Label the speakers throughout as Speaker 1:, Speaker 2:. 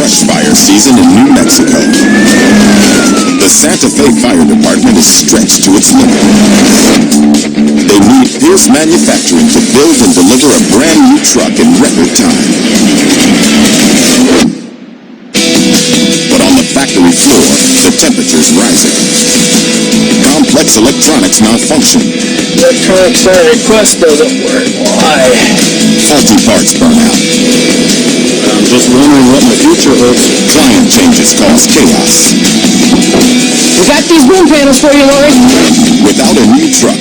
Speaker 1: brush fire season in New Mexico. The Santa Fe Fire Department is stretched to its limit. They need Pierce Manufacturing to build and deliver a brand new truck in record time. But on the factory floor, the temperature's rising. Complex electronics malfunction.
Speaker 2: Electronic center request doesn't work. Why?
Speaker 1: Faulty parts burn out.
Speaker 2: I'm just wondering what my future holds.
Speaker 1: Client changes cause chaos.
Speaker 3: We got these boom panels for you, Lori.
Speaker 1: Without a new truck,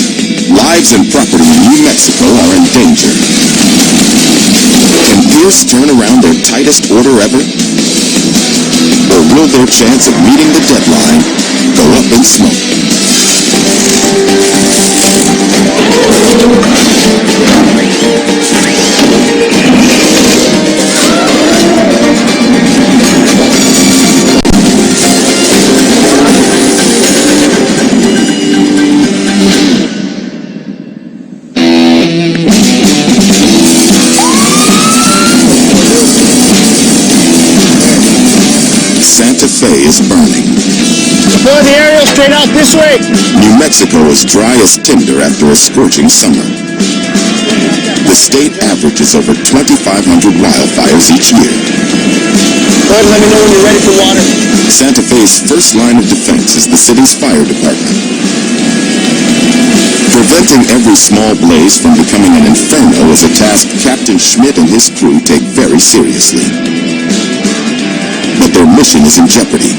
Speaker 1: lives and property in New Mexico are in danger. Can Pierce turn around their tightest order ever? Or will their chance of meeting the deadline go up in smoke? Santa Fe is burning.
Speaker 2: Deploy the aerial straight out this way.
Speaker 1: New Mexico is dry as tinder after a scorching summer. The state averages over 2,500 wildfires each year.
Speaker 2: Go ahead and let me know when you're ready for water.
Speaker 1: Santa Fe's first line of defense is the city's fire department. Preventing every small blaze from becoming an inferno is a task Captain Schmidt and his crew take very seriously. But their mission is in jeopardy.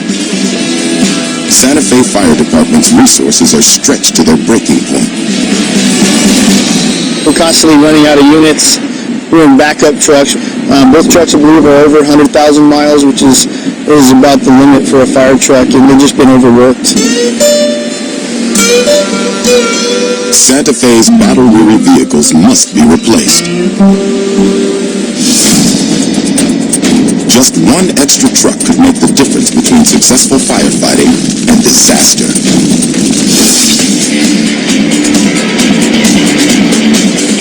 Speaker 1: Santa Fe Fire Department's resources are stretched to their breaking point.
Speaker 2: We're constantly running out of units. We're in backup trucks. Both trucks, I believe, are over 100,000 miles, which is about the limit for a fire truck, and they've just been overworked.
Speaker 1: Santa Fe's battle-weary vehicles must be replaced. Just one extra truck could make the difference between successful firefighting and disaster.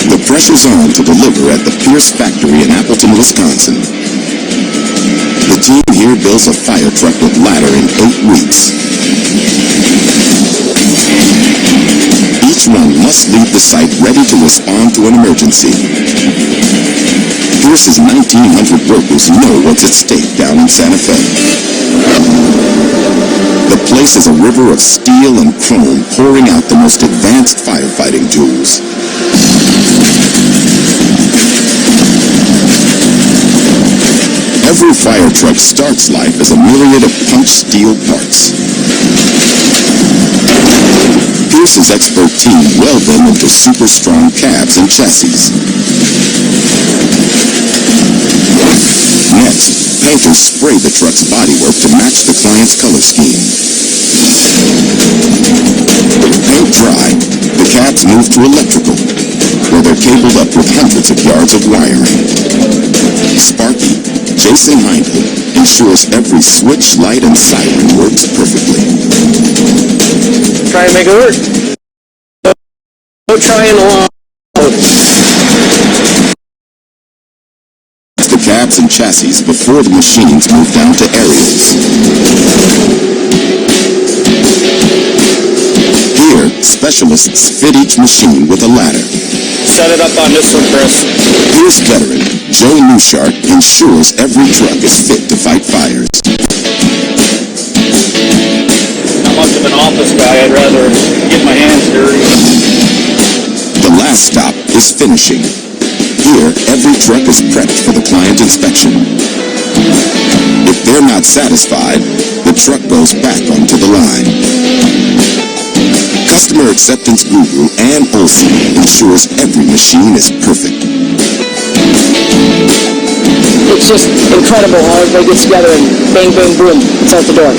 Speaker 1: The pressure's on to deliver at the Pierce factory in Appleton, Wisconsin. The team here builds a fire truck with ladder in 8 weeks. Each one must leave the site ready to respond to an emergency. Pierce's 1,900 workers know what's at stake down in Santa Fe. The place is a river of steel and chrome pouring out the most advanced firefighting tools. Every fire truck starts life as a myriad of punched steel parts. Pierce's expert team weld them into super strong cabs and chassis. Next, painters spray the truck's bodywork to match the client's color scheme. Paint dry, the cabs move to electrical, where they're cabled up with hundreds of yards of wiring. Sparky, Jason Heindel, ensures every switch, light, and siren works perfectly.
Speaker 2: Try and make it work. No trying along.
Speaker 1: The cabs and chassis before the machines move down to aerials. Here, specialists fit each machine with a ladder.
Speaker 2: Set it up on this one, Chris.
Speaker 1: Pierce veteran Joe Newshart ensures every truck is fit to fight fires.
Speaker 2: Not much of an office guy. I'd rather get my hands dirty.
Speaker 1: The last stop is finishing. Here, every truck is prepped for the client inspection. If they're not satisfied, the truck goes back onto the line. Customer acceptance guru Ann Olson ensures every machine is perfect.
Speaker 3: It's just incredible how everybody gets together and bang, bang, boom, it's out the door.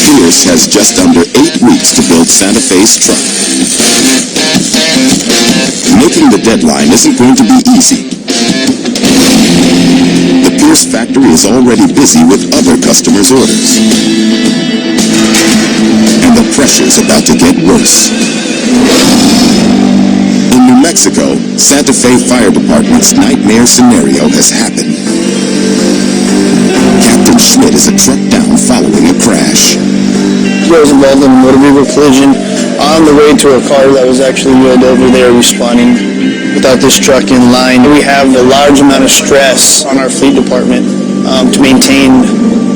Speaker 1: Pierce has just under 8 weeks to build Santa Fe's truck. Making the deadline isn't going to be easy. The Pierce factory is already busy with other customers' orders. And the pressure's about to get worse. In New Mexico, Santa Fe Fire Department's nightmare scenario has happened. Captain Schmidt is a truck down following a crash.
Speaker 2: I was involved in a motor vehicle collision on the way to a car that was actually wheeled over there responding without this truck in line. We have a large amount of stress on our fleet department to maintain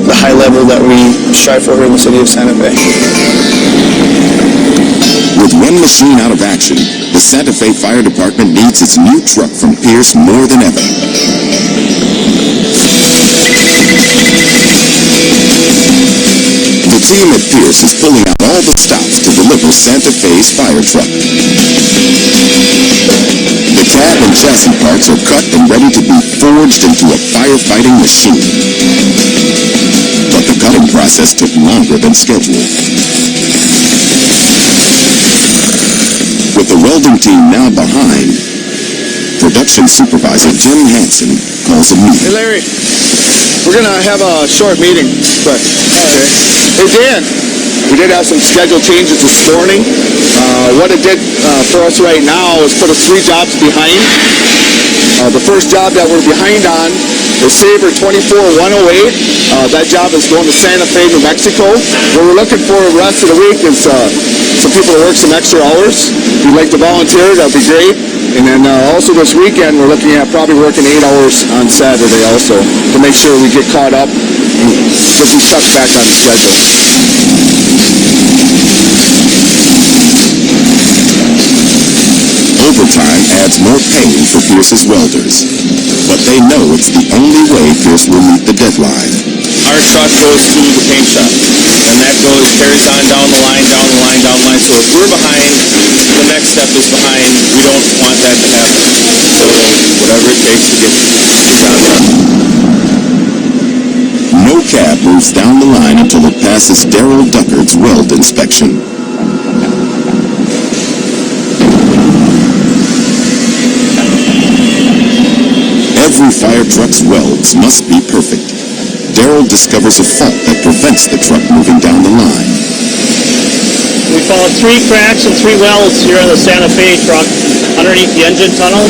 Speaker 2: the high level that we strive for here in the city of Santa Fe.
Speaker 1: With one machine out of action, the Santa Fe Fire Department needs its new truck from Pierce more than ever. The team at Pierce is pulling out all the stops to deliver Santa Fe's fire truck. The cab and chassis parts are cut and ready to be forged into a firefighting machine. But the cutting process took longer than scheduled. With the welding team now behind, production supervisor Jim Hansen calls a meeting.
Speaker 4: Hey Larry, we're gonna have a short meeting, but okay. Hey Dan, we did have some schedule changes this morning. What it did for us right now is put us 3 jobs behind. The first job that we're behind on is Sabre 24108. That job is going to Santa Fe, New Mexico. What we're looking for the rest of the week is some people to work some extra hours. If you'd like to volunteer, that'd be great. And then also this weekend, we're looking at probably working 8 hours on Saturday also to make sure we get caught up and get these trucks back on schedule.
Speaker 1: Overtime adds more pain for Pierce's welders, but they know it's the only way Pierce will meet the deadline.
Speaker 5: Our truck goes to the paint shop, and that carries on down the line. So if we're behind, the next step is behind. We don't want that to happen. So whatever it takes to get the job done.
Speaker 1: No cab moves down the line until it passes Daryl Duckard's weld inspection. Every fire truck's welds must be perfect. Daryl discovers a fault that prevents the truck moving down the line.
Speaker 6: We found 3 cracks and 3 welds here on the Santa Fe truck underneath the engine tunnel,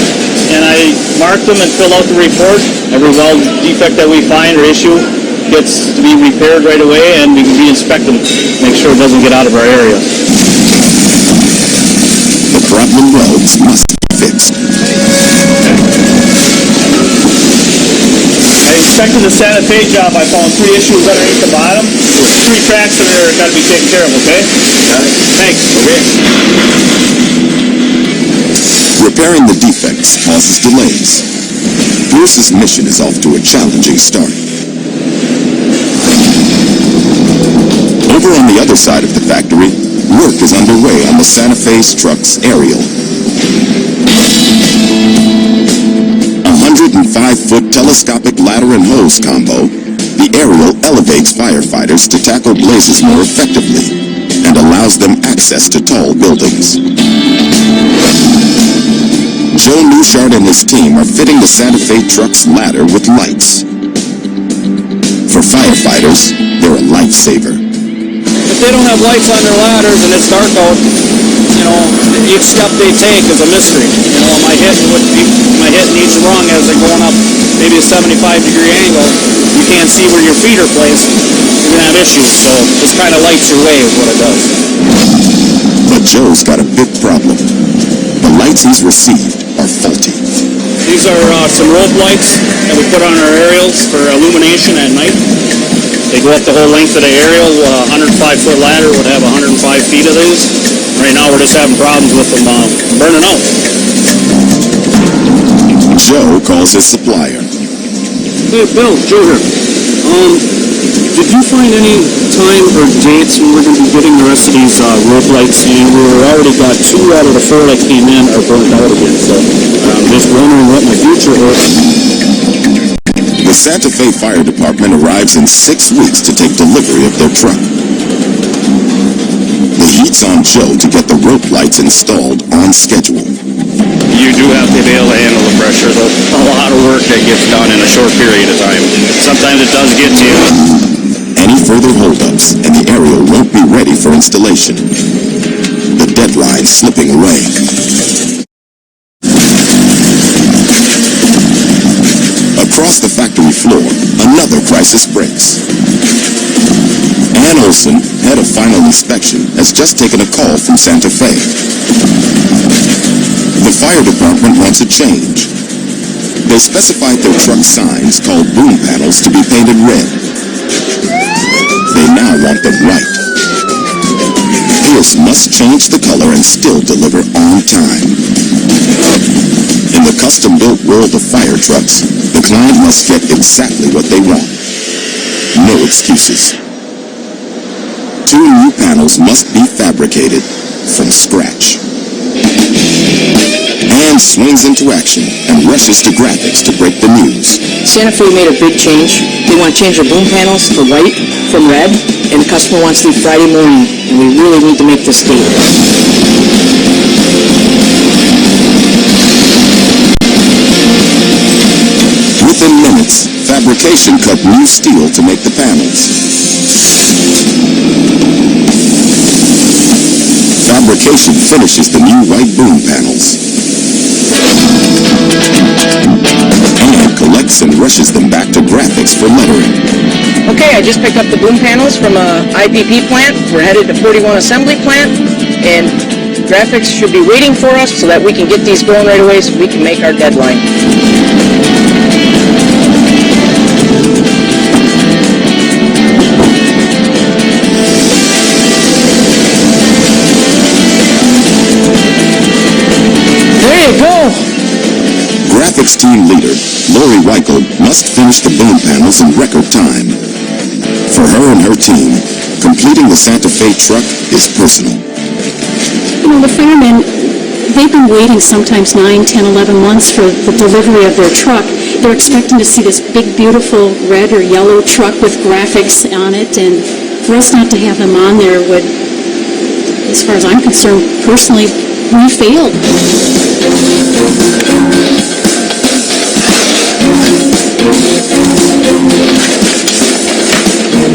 Speaker 6: and I marked them and filled out the report. Every weld defect that we find or issue gets to be repaired right away, and we can re-inspect them, make sure it doesn't get out of our area.
Speaker 1: The problem welds must be fixed.
Speaker 6: I inspected the Santa Fe job. I found 3 issues underneath the bottom. 3 cracks that are got to be taken care of, okay?
Speaker 5: Got it.
Speaker 6: Thanks.
Speaker 5: Okay.
Speaker 1: Repairing the defects causes delays. Pierce's mission is off to a challenging start. Over on the other side of the factory, work is underway on the Santa Fe's truck's aerial. 105-foot telescopic ladder and hose combo, the aerial elevates firefighters to tackle blazes more effectively and allows them access to tall buildings. Joe Newshard and his team are fitting the Santa Fe truck's ladder with lights. For firefighters, they're a lifesaver.
Speaker 3: If they don't have lights on their ladders and it's dark out, each step they take is a mystery. My hit needs to rung as they're going up maybe a 75-degree angle. You can't see where your feet are placed. You're going to have issues. So this kind of lights your way is what it does.
Speaker 1: But Joe's got a big problem. The lights he's received are faulty.
Speaker 6: These are some rope lights that we put on our aerials for illumination at night. They go up the whole length of the aerial. 105-foot ladder would have 105 feet of these. Right now we're just having problems with them burning out.
Speaker 1: Joe calls his supplier.
Speaker 7: Hey Bill, Joe here. Did you find any time or dates when we're going to be getting the rest of these rope lights? And we've already got 2 out of the 4 that came in are burnt out again. So I'm just wondering what my future is.
Speaker 1: The Santa Fe Fire Department arrives in 6 weeks to take delivery of their truck. The heat's on Joe to get the rope lights installed on schedule.
Speaker 5: You do have to be able to handle the pressure. There's a lot of work that gets done in a short period of time. Sometimes it does get to you.
Speaker 1: Any further holdups, and the aerial won't be ready for installation. The deadline's slipping away. factory floor, another crisis breaks. Ann Olson, head of final inspection, has just taken a call from Santa Fe. The fire department wants a change. They specified their truck signs, called boom panels, to be painted red. They now want them white. Pierce must change the color and still deliver on time. In the custom-built world of fire trucks, the client must get exactly what they want. No excuses. 2 new panels must be fabricated from scratch. Ann swings into action and rushes to graphics to break the news.
Speaker 8: Santa Fe made a big change. They want to change their boom panels to white from red, and the customer wants to leave Friday morning, and we really need to make this date.
Speaker 1: Within minutes, fabrication cut new steel to make the panels. Fabrication finishes the new white boom panels. And collects and rushes them back to graphics for lettering.
Speaker 8: Okay, I just picked up the boom panels from a IPP plant. We're headed to 41 assembly plant, and graphics should be waiting for us so that we can get these going right away so we can make our deadline. There you go!
Speaker 1: Graphics team leader, Lori Weichel, must finish the boom panels in record time. For her and her team, completing the Santa Fe truck is personal.
Speaker 9: You know, the firemen, they've been waiting sometimes 9, 10, 11 months for the delivery of their truck. They're expecting to see this big, beautiful red or yellow truck with graphics on it, and for us not to have them on there would, as far as I'm concerned, personally, we failed.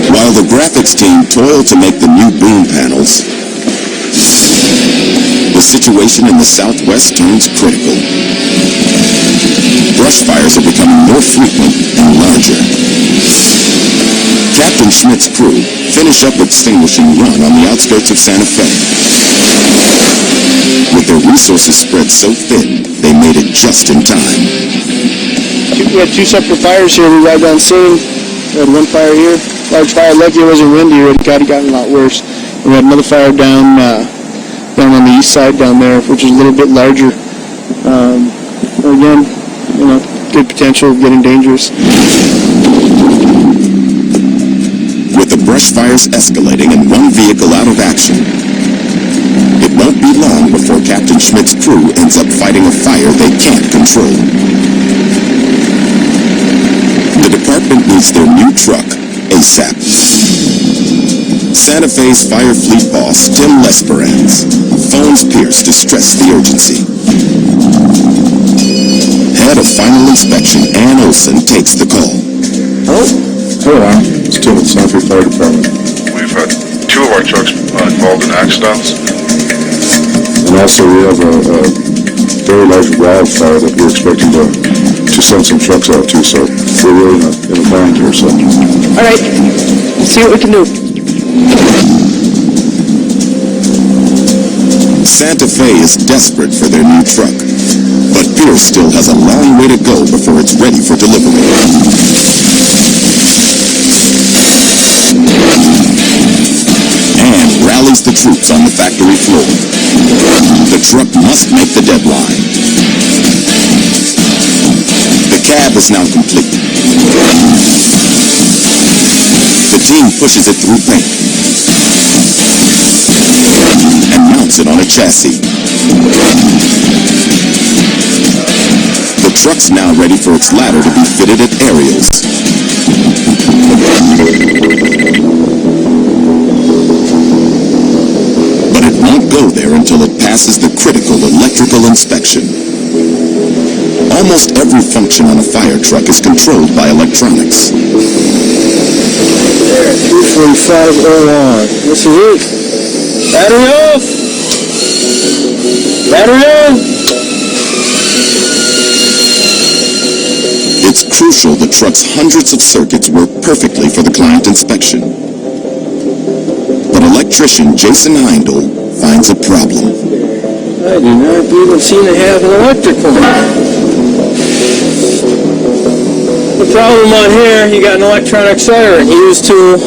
Speaker 1: While the graphics team toil to make the new boom panels, the situation in the Southwest turns critical. Brush fires are becoming more frequent and larger. Captain Schmidt's crew finish up extinguishing run on the outskirts of Santa Fe. With their resources spread so thin, they made it just in time.
Speaker 2: We had 2 separate fires here. We arrived on scene. We had 1 fire here. Large fire. Lucky it wasn't windy. It had gotten a lot worse. And we had another fire down on the east side down there, which is a little bit larger. Again, you know, good potential of getting dangerous.
Speaker 1: With the brush fires escalating and 1 vehicle out of action, it won't be long before Captain Schmidt's crew ends up fighting a fire they can't control. The department needs their new truck ASAP. Santa Fe's fire fleet boss, Tim Lesperance, phones Pierce to stress the urgency. Head of final inspection, Ann Olson, takes the call.
Speaker 10: Hello, it's Tim at Santa Fe Fire Department. We've had 2 of our trucks involved in accidents. And also we have a very large wildfire that we're expecting to send some trucks out to, so we're really in a bind here, so.
Speaker 8: All right, let's see what we can do.
Speaker 1: Santa Fe is desperate for their new truck, but Pierce still has a long way to go before it's ready for delivery. And rallies the troops on the factory floor. The truck must make the deadline. The cab is now complete. The team pushes it through paint and mounts it on a chassis. The truck's now ready for its ladder to be fitted at aerials. But it won't go there until it passes the critical electrical inspection. Almost every function on a fire truck is controlled by electronics.
Speaker 2: There, 24501. This is it. Battery off! Battery on!
Speaker 1: It's It's crucial the truck's hundreds of circuits work perfectly for the client inspection. But electrician Jason Heindel finds a problem.
Speaker 3: I do not even seem to have an electrical. The problem on here, you got an electronic siren used to,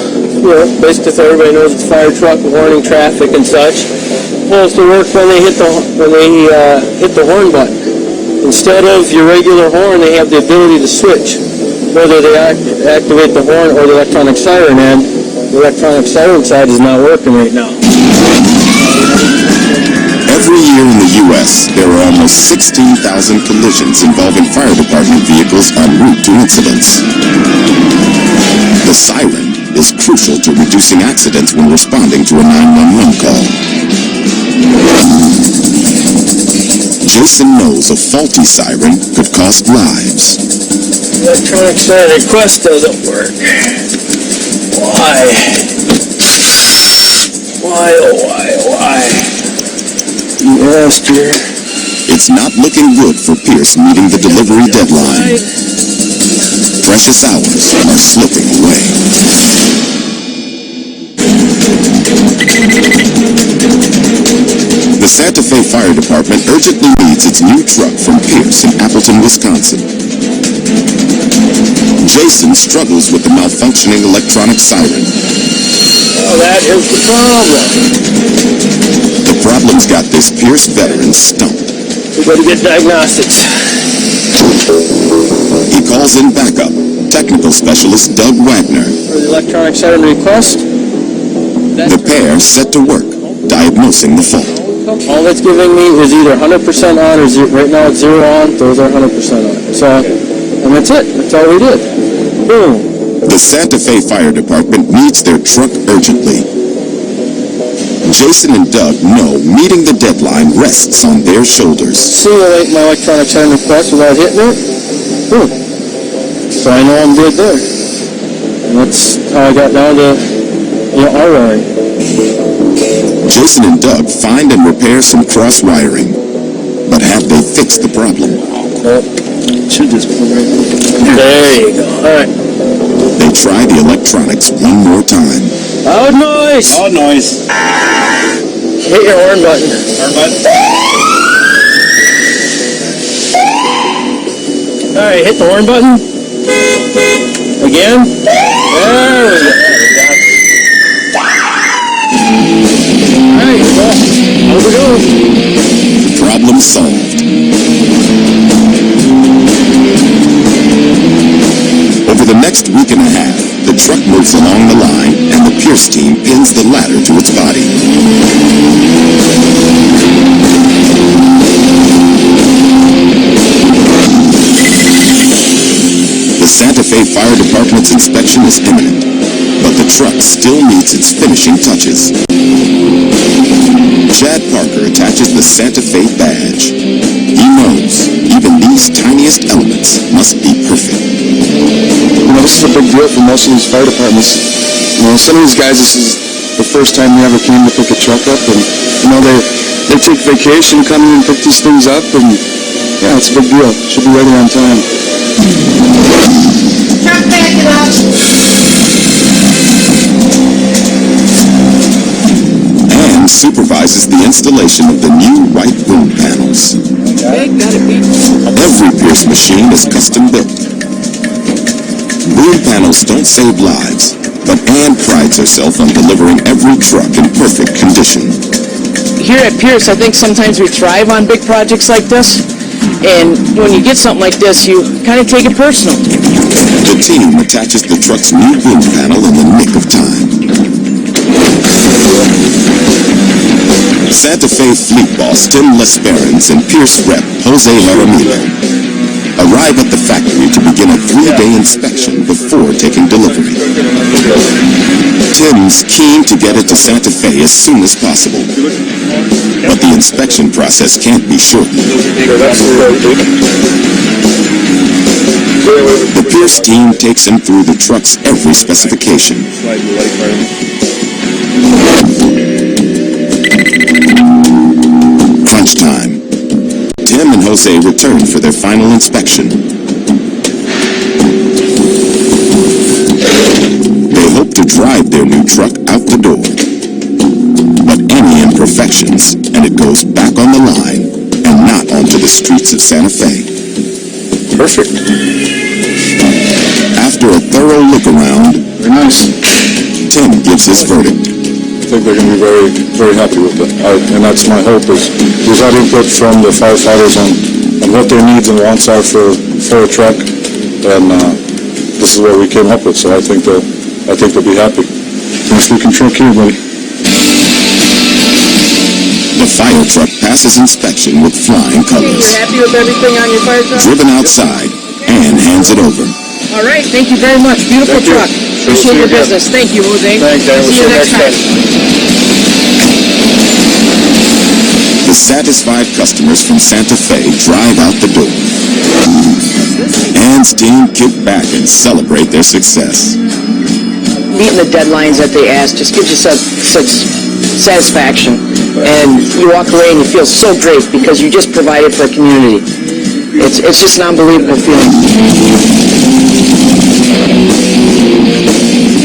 Speaker 3: basically so everybody knows it's a fire truck, warning traffic and such. Supposed to work when they hit the horn button. Instead of your regular horn, they have the ability to switch whether they activate the horn or the electronic siren, and the electronic siren side is not working right now.
Speaker 1: Every year in the U.S., there are almost 16,000 collisions involving fire department vehicles en route to incidents. The siren is crucial to reducing accidents when responding to a 911 call. Jason knows a faulty siren could cost lives.
Speaker 3: Electronic siren request doesn't work. Why? Why, oh why? Yes, dear.
Speaker 1: It's not looking good for Pierce meeting the delivery deadline. Precious hours are slipping away. The Santa Fe Fire Department urgently needs its new truck from Pierce in Appleton, Wisconsin. Jason struggles with the malfunctioning electronic siren.
Speaker 3: Oh, that is the problem.
Speaker 1: The problem's got this Pierce veteran stumped.
Speaker 3: We better get diagnostics.
Speaker 1: He calls in backup, technical specialist Doug Wagner.
Speaker 3: For the electronic siren request,
Speaker 1: The pair set to work, diagnosing the fault.
Speaker 3: all that's giving me is either 100% on or right now it's 0 on. Those are 100% on. So, and that's it. That's all we did. Boom.
Speaker 1: The Santa Fe Fire Department needs their truck urgently. Jason and Doug know meeting the deadline rests on their shoulders.
Speaker 3: Simulate my electronic siren request without hitting it. Boom. So I know I'm good there. And that's how I got down to, our wiring.
Speaker 1: Jason and Doug find and repair some cross wiring. But have they fixed the problem?
Speaker 3: Should just put right there. There you go. All right.
Speaker 1: They try the electronics one more time.
Speaker 3: Loud noise!
Speaker 5: Loud noise.
Speaker 3: Hit your horn button.
Speaker 5: Horn button.
Speaker 3: Alright, hit the horn button. Again. There we go. Alright, here we go.
Speaker 1: Problem solved. Over the next week and a half, the truck moves along the line and the Pierce team pins the ladder to its body. The Santa Fe Fire Department's inspection is imminent, but the truck still needs its finishing touches. Chad Parker attaches the Santa Fe badge. He knows even these tiniest elements must be perfect.
Speaker 10: This is a big deal for most of these fire departments. Some of these guys, this is the first time they ever came to pick a truck up, and they take vacation, come in and pick these things up, and yeah, it's a big deal. Should be ready on time.
Speaker 11: Truck backing up.
Speaker 1: And supervises the installation of the new white boom panels. Every Pierce machine is custom built. Boom panels don't save lives, but Ann prides herself on delivering every truck in perfect condition.
Speaker 8: Here at Pierce, I think sometimes we thrive on big projects like this, and when you get something like this, you kind of take it personal.
Speaker 1: The team attaches the truck's new boom panel in the nick of time. Santa Fe fleet boss Tim Lesperance and Pierce rep Jose Jaramillo arrive at the factory to begin a 3-day inspection before taking delivery. Tim's keen to get it to Santa Fe as soon as possible, but the inspection process can't be shortened. The Pierce team takes him through the truck's every specification. Crunch time. Tim and Jose return for their final inspection. truck out the door. But any imperfections, and it goes back on the line and not onto the streets of Santa Fe.
Speaker 10: Perfect.
Speaker 1: After a thorough look around,
Speaker 10: Very nice.
Speaker 1: Tim gives his verdict.
Speaker 10: I think they're going to be very, very happy with it. And that's my hope, is we've had input from the firefighters on what their needs and wants are for a truck, and this is what we came up with. So I think they'll be happy. Nice looking truck here, buddy.
Speaker 1: The fire truck passes inspection with flying colors.
Speaker 8: You're happy with everything on your fire truck?
Speaker 1: Driven outside, Ann hands it over.
Speaker 8: All right, thank you very much. Beautiful
Speaker 10: Thank you.
Speaker 8: truck. Appreciate your business. Thank you, Jose.
Speaker 2: Thanks, Dan.
Speaker 8: See you next time.
Speaker 1: The satisfied customers from Santa Fe drive out the door. Ann's team kick back and celebrate their success.
Speaker 8: Meeting the deadlines that they ask just gives you such satisfaction. And you walk away and you feel so great because you just provided for a community. It's just an unbelievable feeling.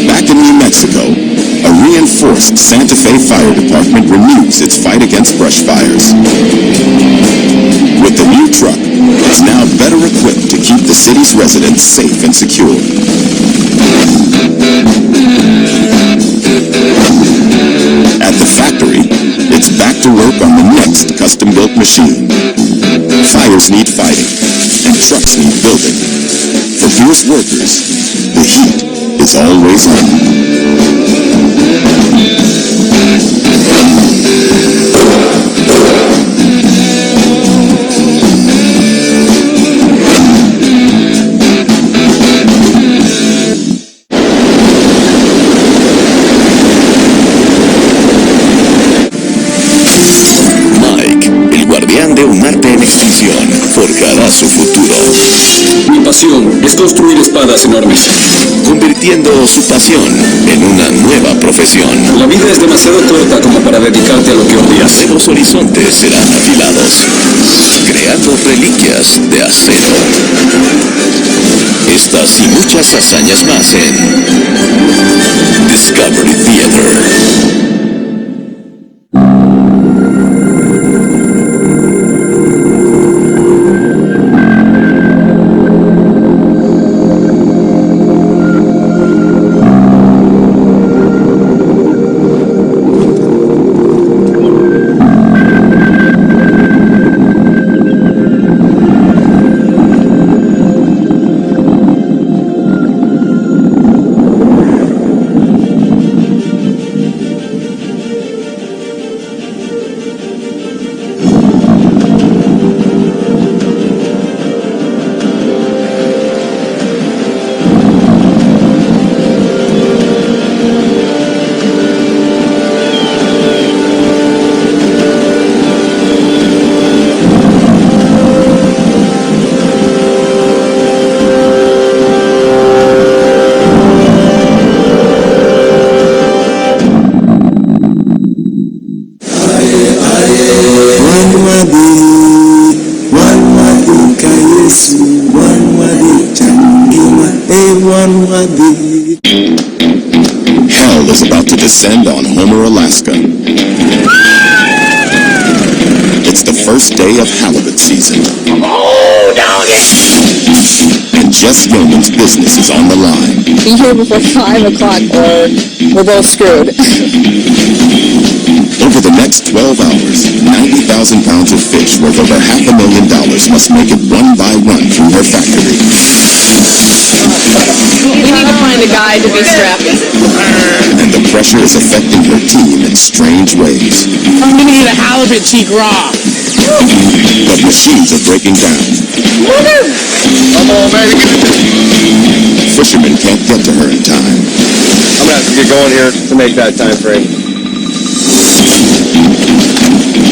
Speaker 1: Back in New Mexico, a reinforced Santa Fe Fire Department renews its fight against brush fires. With the new truck, it's now better equipped to keep the city's residents safe and secure. At the factory, it's back to work on the next custom-built machine. Fires need fighting, and trucks need building. For Pierce workers, the heat is always on.
Speaker 11: De un arte en extinción forjará su futuro.
Speaker 7: Mi pasión es construir espadas enormes.
Speaker 11: Convirtiendo su pasión en una nueva profesión.
Speaker 7: La vida es demasiado corta como para dedicarte a lo que odias.
Speaker 11: Nuevos horizontes serán afilados, creando reliquias de acero. Estas y muchas hazañas más en Discovery Theater.
Speaker 1: Hell is about to descend on Homer, Alaska. It's the first day of halibut season.
Speaker 12: Oh, doggy.
Speaker 1: And Jess Yeoman's business is on the line.
Speaker 13: Be here before 5 o'clock or we're both screwed.
Speaker 1: Over the next 12 hours, 90,000 pounds of fish worth over $500,000 must make it one by one through her factory.
Speaker 13: You need to find a guy to be strapping.
Speaker 1: And the pressure is affecting her team in strange ways.
Speaker 12: I'm gonna eat a halibut cheek raw.
Speaker 1: But machines are breaking down.
Speaker 4: Come on, baby.
Speaker 1: Fishermen can't get to her in time.
Speaker 2: I'm gonna have to get going here to make that time frame.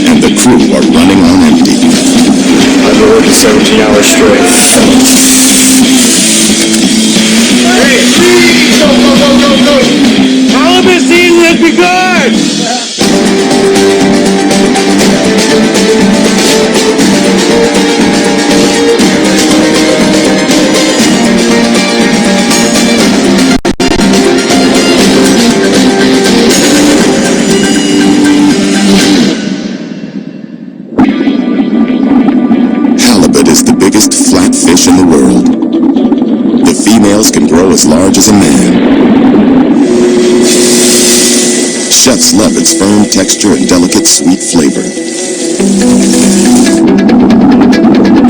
Speaker 1: And the crew are running on empty.
Speaker 2: I've been working 17 hours straight.
Speaker 12: Hey, go, go, go, go, go. Halibut season has begun.
Speaker 1: fish in the world. The females can grow as large as a man. Chefs love its firm texture and delicate sweet flavor.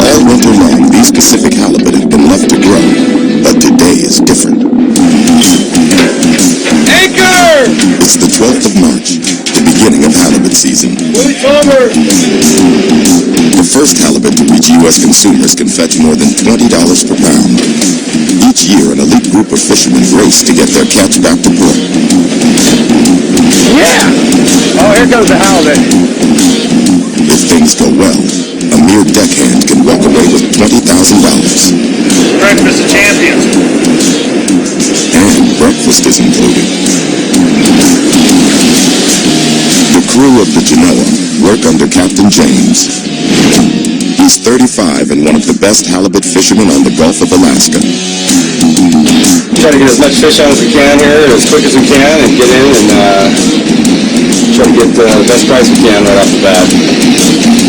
Speaker 1: All winter long, these Pacific halibut have been left to grow, but today is different.
Speaker 12: Anchor!
Speaker 1: It's the 12th of March, the beginning of halibut season.
Speaker 12: Move over!
Speaker 1: The first halibut to reach U.S. consumers can fetch more than $20 per pound. Each year, an elite group of fishermen race to get their catch back to port.
Speaker 12: Yeah! Oh, here comes the halibut.
Speaker 1: If things go well, a mere deckhand can walk away with $20,000.
Speaker 6: Breakfast of champions.
Speaker 1: And breakfast is included. The crew of the Genoa work under Captain James. He's 35 and one of the best halibut fishermen on the Gulf of Alaska.
Speaker 14: Try to get as much fish out as we can here, as quick as we can, and get in and try to get the best price we can right off the bat.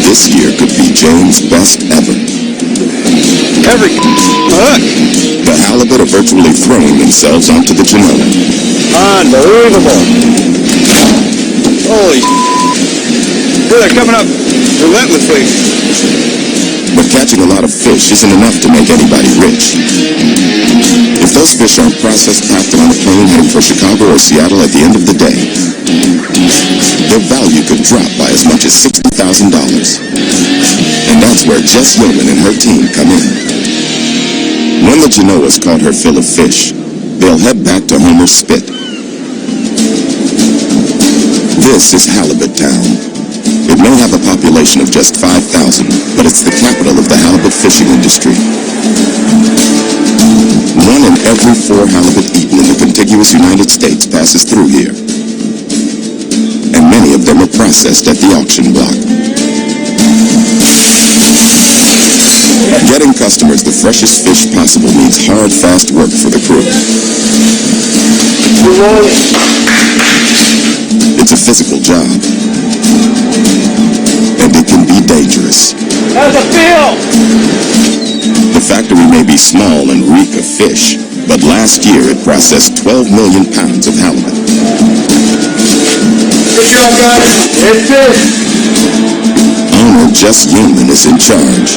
Speaker 1: This year could be James' best ever.
Speaker 2: Every hook.
Speaker 1: The halibut are virtually throwing themselves onto the Genoa.
Speaker 2: Unbelievable. Holy. They're coming up relentlessly.
Speaker 1: But catching a lot of fish isn't enough to make anybody rich. If those fish aren't processed, packed on a plane heading for Chicago or Seattle at the end of the day, their value could drop by as much as $60,000. And that's where Jess Yeoman and her team come in. When the Genoa's caught her fill of fish, they'll head back to Homer's Spit. This is Halibut Town. It may have a population of just 5,000, but it's the capital of the halibut fishing industry. 1 in every 4 halibut eaten in the contiguous United States passes through here. And many of them are processed at the auction block. Getting customers the freshest fish possible means hard, fast work for the crew. It's a physical job. And it can be dangerous.
Speaker 12: How's it feel?
Speaker 1: The factory may be small and reek of fish, but last year it processed 12 million pounds of halibut.
Speaker 12: Good job, guys. It's fish.
Speaker 1: Owner Jess Yeoman is in charge.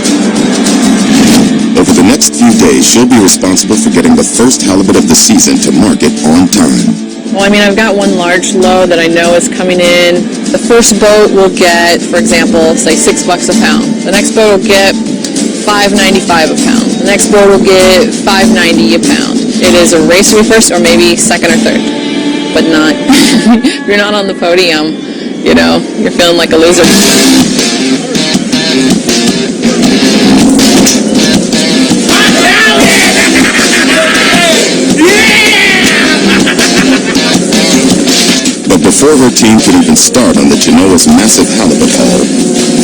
Speaker 1: Over the next few days, she'll be responsible for getting the first halibut of the season to market on time.
Speaker 13: Well, I mean, I've got one large load that I know is coming in. The first boat will get, for example, say $6 a pound. The next boat will get $5.95 a pound. The next boat will get $5.90 a pound. It is a race to be first or maybe second or third, but not. If you're not on the podium, you know, you're feeling like a loser.
Speaker 1: But before her team can even start on the Genoa's massive halibut haul,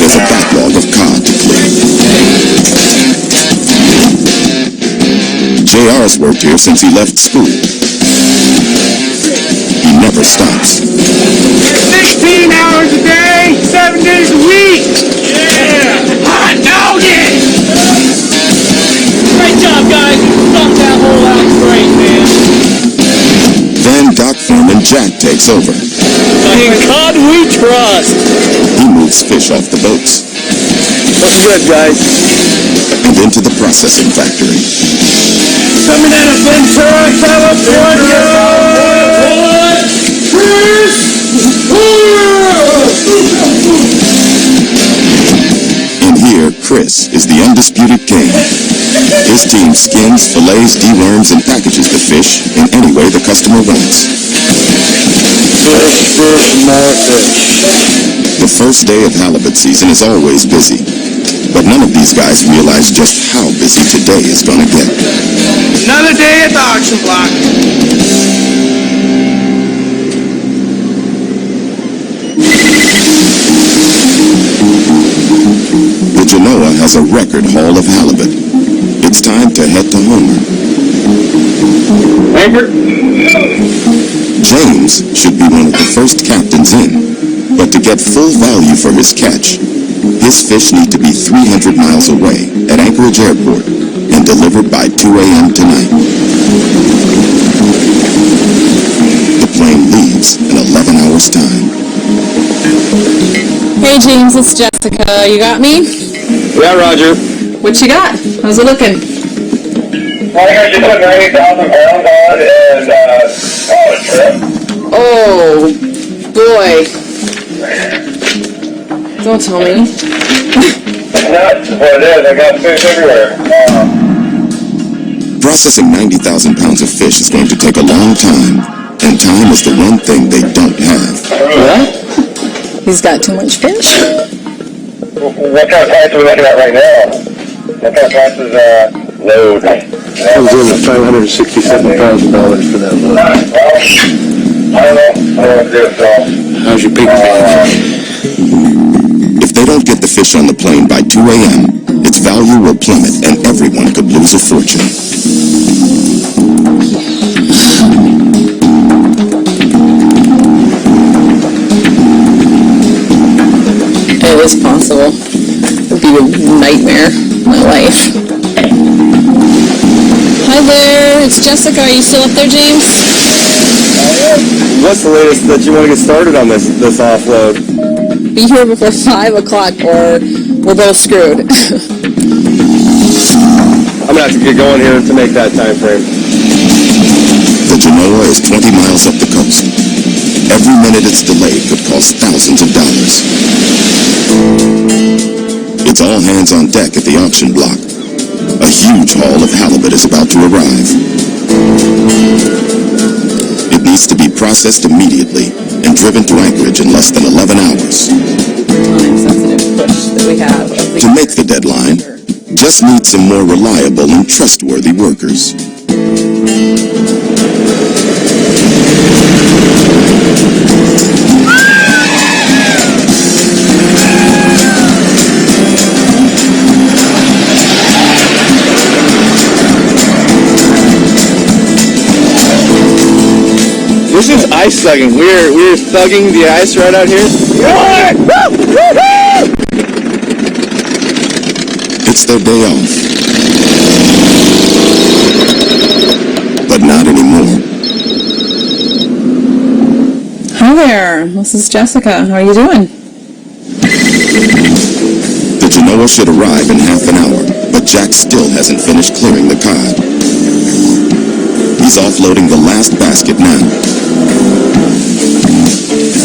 Speaker 1: there's a backlog of cod to clear. JR's worked here since he left school. He never stops.
Speaker 12: 16 hours a day, 7 days a week. Yeah! Hot dog it!
Speaker 3: Great job, guys. You thumped that hole out great, man.
Speaker 1: Then dock foreman Jack takes over.
Speaker 3: In God we trust.
Speaker 1: He moves fish off the boats.
Speaker 2: Looks good, guys.
Speaker 1: And into the processing factory.
Speaker 12: Coming out of Ventura, California! Chris!
Speaker 1: In here, Chris is the undisputed king. His team skins, fillets, deworms, and packages the fish in any way the customer wants.
Speaker 2: Fish, more fish.
Speaker 1: The first day of halibut season is always busy, but none of these guys realize just how busy today is going to get.
Speaker 12: Another day at the auction block.
Speaker 1: The Genoa has a record haul of halibut. It's time to head to Homer.
Speaker 14: Anchor?
Speaker 1: James should be one of the first captains in, but to get full value for his catch, his fish need to be 300 miles away at Anchorage Airport and delivered by 2 a.m. tonight. The plane leaves in 11 hours' time.
Speaker 13: Hey James, it's Jessica. You got me?
Speaker 14: Yeah, Roger.
Speaker 13: What you got? How's it looking?
Speaker 12: I got you put 90,000 pounds on and, trip.
Speaker 13: Oh, boy. Don't tell me.
Speaker 12: It's nuts what it is. I got fish everywhere.
Speaker 1: Processing 90,000 pounds of fish is going to take a long time, and time is the one thing they don't have.
Speaker 13: What? He's got too much fish?
Speaker 12: What kind of price are we looking at right now? What kind of price is, load?
Speaker 10: I was doing $567,000 for that load.
Speaker 12: I don't know. I don't know what to do, so.
Speaker 10: How's your pig management?
Speaker 1: If they don't get the fish on the plane by 2 a.m., its value will plummet and everyone could lose a fortune.
Speaker 13: It is possible. It would be a nightmare in my life. Hi there, it's Jessica. Are you still up there, James?
Speaker 14: What's the latest that you want to get started on this offload?
Speaker 13: Be here before 5 o'clock or we're both screwed.
Speaker 14: I'm going to have to get going here to make that time frame.
Speaker 1: The Genoa is 20 miles up the coast. Every minute it's delayed could cost thousands of dollars. It's all hands on deck at the auction block. A huge haul of halibut is about to arrive. It needs to be processed immediately and driven to anchorage in less than 11 hours.
Speaker 13: Time-sensitive push that we have.
Speaker 1: To make the deadline, just need some more reliable and trustworthy workers.
Speaker 14: This is ice thugging. We're thugging the ice right out here.
Speaker 1: It's their day off. But not anymore.
Speaker 13: Hi there, this is Jessica. How are you doing?
Speaker 1: The Genoa should arrive in half an hour, but Jack still hasn't finished clearing the cod. He's offloading the last basket now.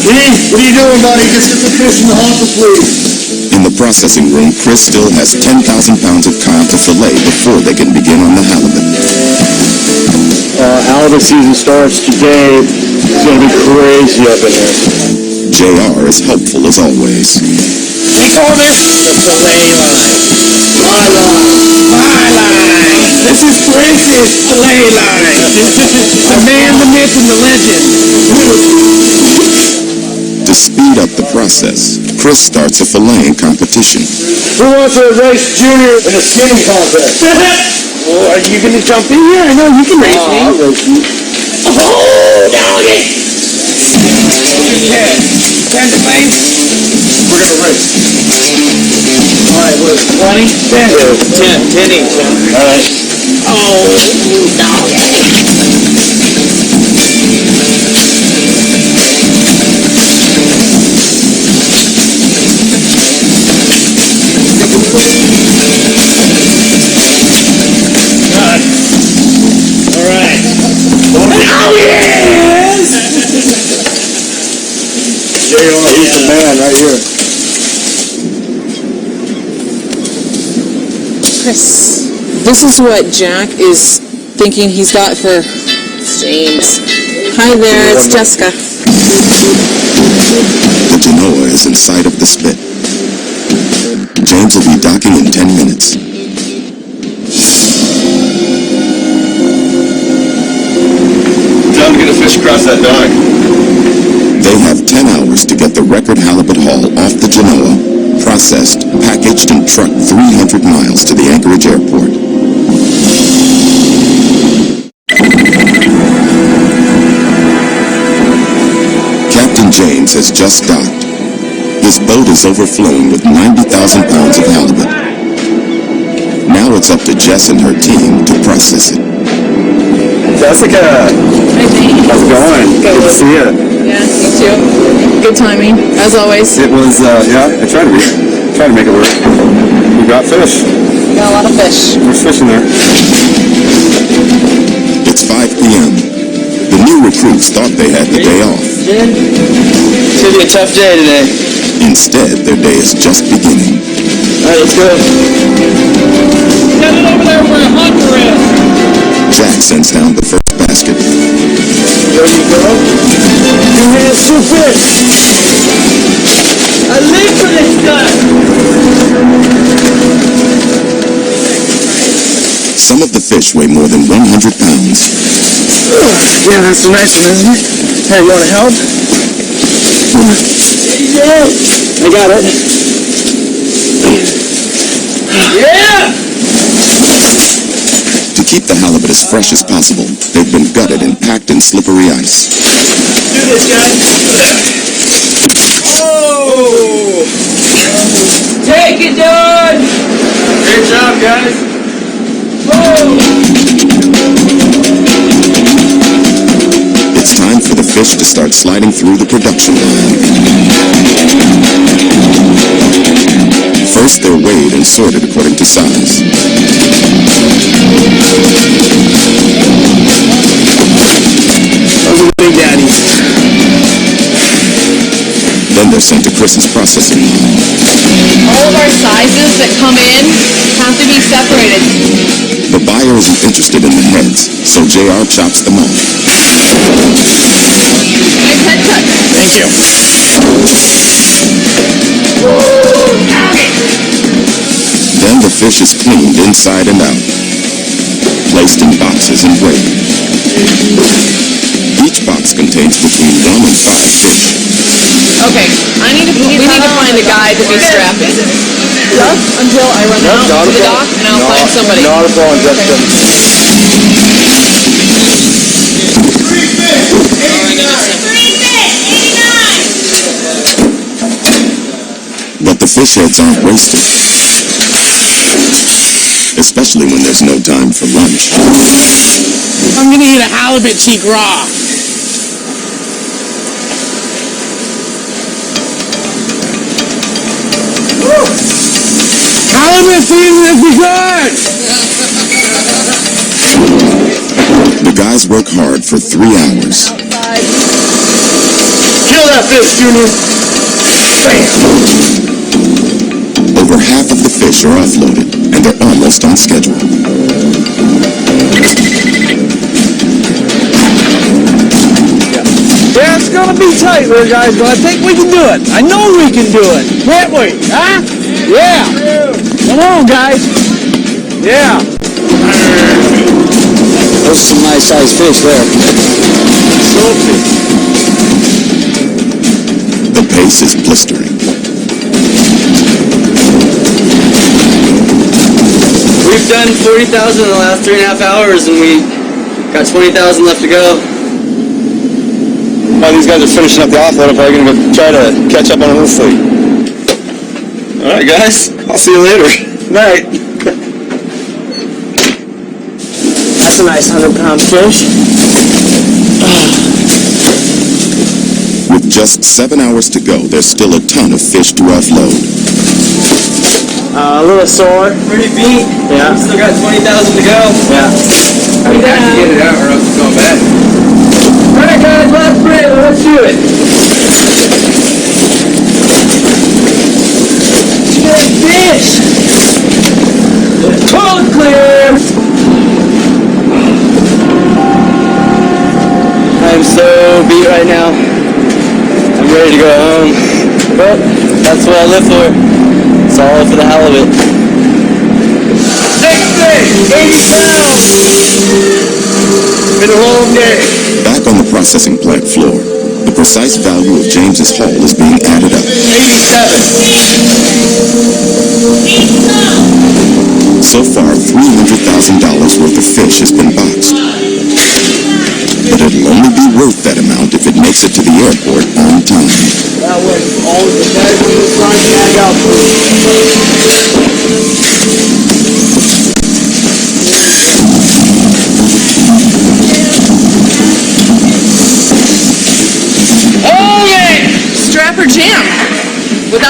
Speaker 10: James, what are you doing, buddy? Just get the fish in the hopper, please.
Speaker 1: In the processing room, Chris still has 10,000 pounds of cod to fillet before they can begin on the halibut.
Speaker 10: Halibut season starts today. It's going to be crazy up in here.
Speaker 1: JR is helpful as always.
Speaker 12: We call this the fillet line. My line. My line. This is Chris's fillet line. The man, the myth, and the legend.
Speaker 1: To speed up the process, Chris starts a filleting competition.
Speaker 10: Who wants to race Junior in a skinning contest?
Speaker 12: Well, are you going to jump in here? I know you can race me.
Speaker 10: I'll race you.
Speaker 12: Oh, doggy. 10. 10 to plane.
Speaker 10: We're going to race.
Speaker 12: All right, what is it, 20? 10. 10 each.
Speaker 10: All right.
Speaker 12: Oh, doggy.
Speaker 10: He's the man right here.
Speaker 13: Chris, this is what Jack is thinking he's got for James. Hi there, it's Jessica.
Speaker 1: The Genoa is in sight of the spit. James will be docking in 10 minutes.
Speaker 14: Time to get a fish across that dock.
Speaker 1: They have 10 hours to get the record halibut haul off the Genoa, processed, packaged, and trucked 300 miles to the Anchorage airport. Captain James has just docked. His boat is overflowing with 90,000 pounds of halibut. Now it's up to Jess and her team to process it.
Speaker 2: Jessica, how's it going? Good to see you.
Speaker 13: Yeah, you too. Good timing, as always.
Speaker 2: It was, yeah, I tried to make it work. We got fish.
Speaker 13: Got a lot of fish.
Speaker 2: There's fish in there.
Speaker 1: It's 5 p.m. The new recruits thought they had the day off.
Speaker 2: It's gonna be a tough day today.
Speaker 1: Instead, their day is just beginning.
Speaker 2: All right, let's go.
Speaker 3: Get it over there where Hunter is.
Speaker 1: Jack sends down the first basket.
Speaker 2: There you go. You had two fish. I live for this guy.
Speaker 1: Some of the fish weigh more than 100 pounds.
Speaker 2: Yeah, that's a nice one, isn't it? Hey, you want to help? Yeah. I got it. Yeah!
Speaker 1: To keep the halibut as fresh as possible, they've been gutted and packed in slippery ice.
Speaker 2: Do this, guys. Oh! Take it, John! Great job, guys.
Speaker 1: It's time for the fish to start sliding through the production line. First, they're weighed and sorted according to size.
Speaker 2: Those are the big daddies.
Speaker 1: Then they're sent to Chris's processing line.
Speaker 13: All of our sizes that come in have to be separated.
Speaker 1: The buyer isn't interested in the heads, so JR chops them off.
Speaker 13: Nice head cut.
Speaker 2: Thank you.
Speaker 1: Then the fish is cleaned inside and out, placed in boxes and weighed. Each box contains between 1 and 5 fish.
Speaker 13: Okay, we need to find a guy to be strapping. Until I run out to the dock and I'll find somebody.
Speaker 2: Not a problem, Jessica.
Speaker 1: But the fish heads aren't wasted, especially when there's no time for lunch.
Speaker 12: I'm gonna eat a halibut cheek raw. Halibut season is begun!
Speaker 1: The guys work hard for 3 hours.
Speaker 2: Kill that fish, Junior.
Speaker 1: Over half of the fish are offloaded, and they're almost on schedule.
Speaker 12: Yeah, it's gonna be tight here, guys, but I think we can do it. I know we can do it. Can't we? Huh? Yeah. Come on, guys. Yeah.
Speaker 2: Those are some nice sized fish there.
Speaker 1: The pace is blistering.
Speaker 15: We've done 40,000 in the last 3.5 hours, and we got 20,000 left to go.
Speaker 2: While these guys are finishing up the offload, I'm probably gonna go try to catch up on a little sleep. All right, guys. I'll see you later. Night.
Speaker 8: That's a nice 100-pound fish.
Speaker 1: With just 7 hours to go, there's still a ton of fish to offload.
Speaker 8: A little sore.
Speaker 15: Pretty beat.
Speaker 8: Yeah.
Speaker 15: Still got 20,000 to go.
Speaker 8: Yeah.
Speaker 15: We have to get it out or else it's going back. All right, guys, last reel. Let's do it. Good fish. Toilet clear. I'm so beat right now. I'm ready to go home. But that's what I live for. It's all for the halibut. Next fish, 80 pounds. Been a long day.
Speaker 1: Back on the processing plant floor, the precise value of James's haul is being added up.
Speaker 15: 87.
Speaker 1: So far, $300,000 worth of fish has been boxed. But it'll only be worth that amount if it makes it to the airport on time.
Speaker 12: That way, all the guys in the front tag out.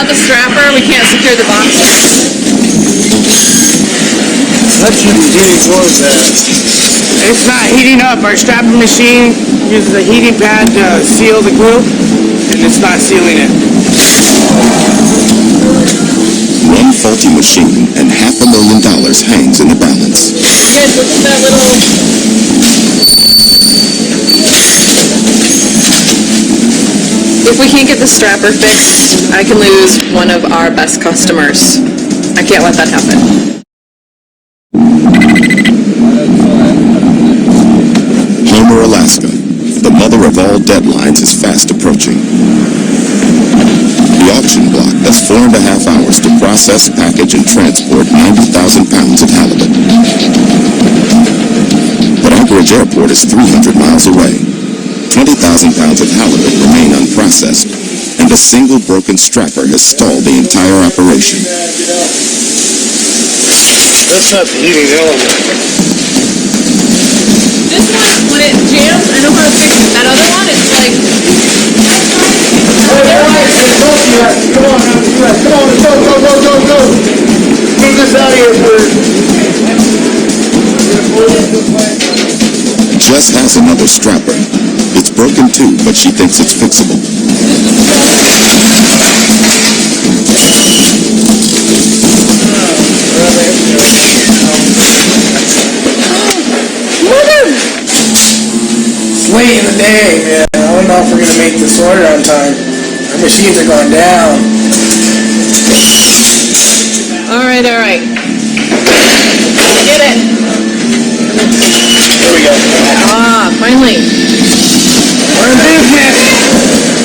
Speaker 13: without the strapper, we can't secure the boxes.
Speaker 12: That shouldn't be any closer. It's not heating up. Our strapping machine uses a heating pad to seal the glue, and it's not sealing it.
Speaker 1: One faulty machine and $500,000 hangs in the balance.
Speaker 13: Guys, look at that little... If we can't get the strapper fixed, I can lose one of our best customers. I can't let that happen.
Speaker 1: Homer, Alaska, the mother of all deadlines, is fast approaching. The auction block has 4.5 hours to process, package, and transport 90,000 pounds of halibut. But Anchorage Airport is 300 miles away. 20,000 pounds of halibut remain unprocessed, and a single broken strapper has stalled the entire operation.
Speaker 12: That's not the heating element.
Speaker 13: This one, when it jams, I know how to fix it. That other one, it's like...
Speaker 12: Come on, go. Move this out of here first.
Speaker 1: Jess has another strapper. It's broken too, but she thinks it's fixable.
Speaker 12: It's late in the day, man. I don't know if we're gonna make this order on time. Our machines are going down.
Speaker 13: All right. Get it.
Speaker 12: There we go.
Speaker 13: Ah, finally.
Speaker 12: We're in business.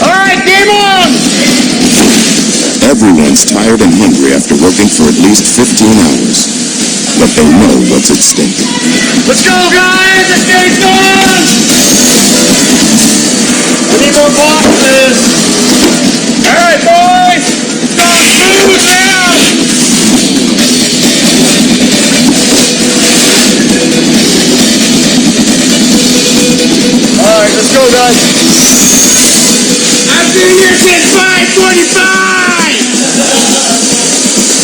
Speaker 12: All right, game on.
Speaker 1: Everyone's tired and hungry after working for at least 15 hours. But they know what's at stake.
Speaker 12: Let's go, guys. Let's get it going. We need more boxes. All right, boys. Start moving now. All right, let's go, guys. I've been here since 5:45.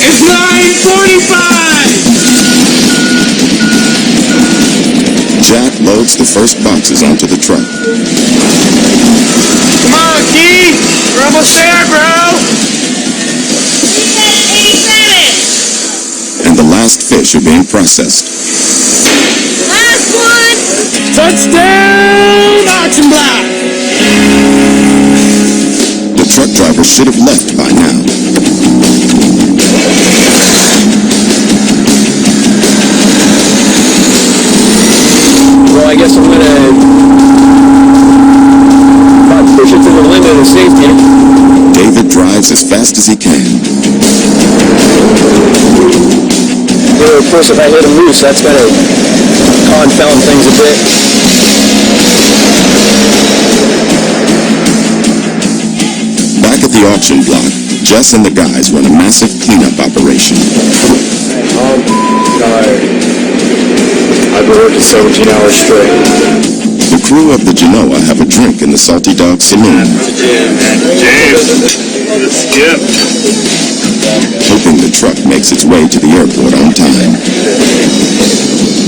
Speaker 12: It's 9:45.
Speaker 1: Jack loads the first boxes onto the truck.
Speaker 12: Come on, Keith. We're almost there, bro.
Speaker 1: And the last fish are being processed.
Speaker 12: Last one. Touchdown, auction block.
Speaker 1: The truck driver should have left by now.
Speaker 14: Well, I guess I'm gonna push it to the limit of safety.
Speaker 1: David drives as fast as he can.
Speaker 14: Well, of course, if I hit him loose, that's gonna confound things a bit.
Speaker 1: Back at the auction block, Jess and the guys run a massive cleanup operation.
Speaker 14: I'm tired. I've been working 17 hours straight.
Speaker 1: The crew of the Genoa have a drink in the Salty Dog Saloon. Hoping the truck makes its way to the airport on time.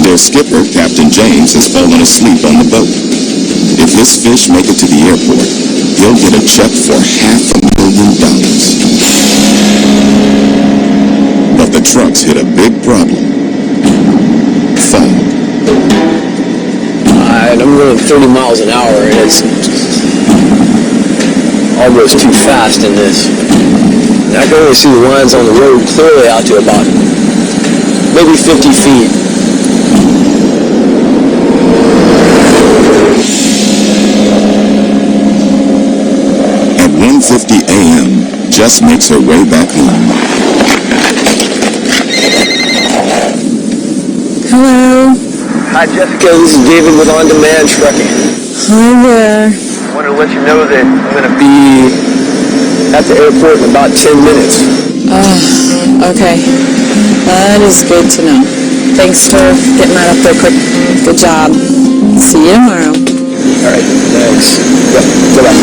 Speaker 1: Their skipper, Captain James, has fallen asleep on the boat. If his fish make it to the airport, he'll get a check for $500,000. But the trucks hit a big problem. Fog.
Speaker 14: And I'm going 30 miles an hour, and it's almost too fast in this. And I can only see the lines on the road clearly out to about maybe 50 feet.
Speaker 1: At 1:50 a.m., Jess makes her way back home.
Speaker 16: Hello.
Speaker 14: Hi, Jessica. This is David with On Demand Trucking.
Speaker 16: Hi there.
Speaker 14: I wanted to let you know that I'm going to be at the airport in about 10 minutes.
Speaker 16: Okay. That is good to know. Thanks for getting that up there quick. Good job. See you tomorrow.
Speaker 14: All right. Thanks. Yep. Goodbye.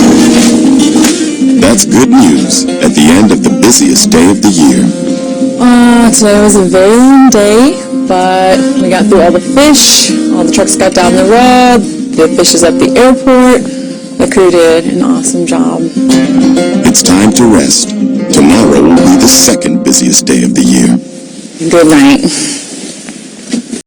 Speaker 1: That's good news at the end of the busiest day of the year.
Speaker 16: Today was a very long day, but we got through all the fish, all the trucks got down the road, the fish is at the airport. The crew did an awesome job.
Speaker 1: It's time to rest. Tomorrow will be the second busiest day of the year.
Speaker 16: Good night.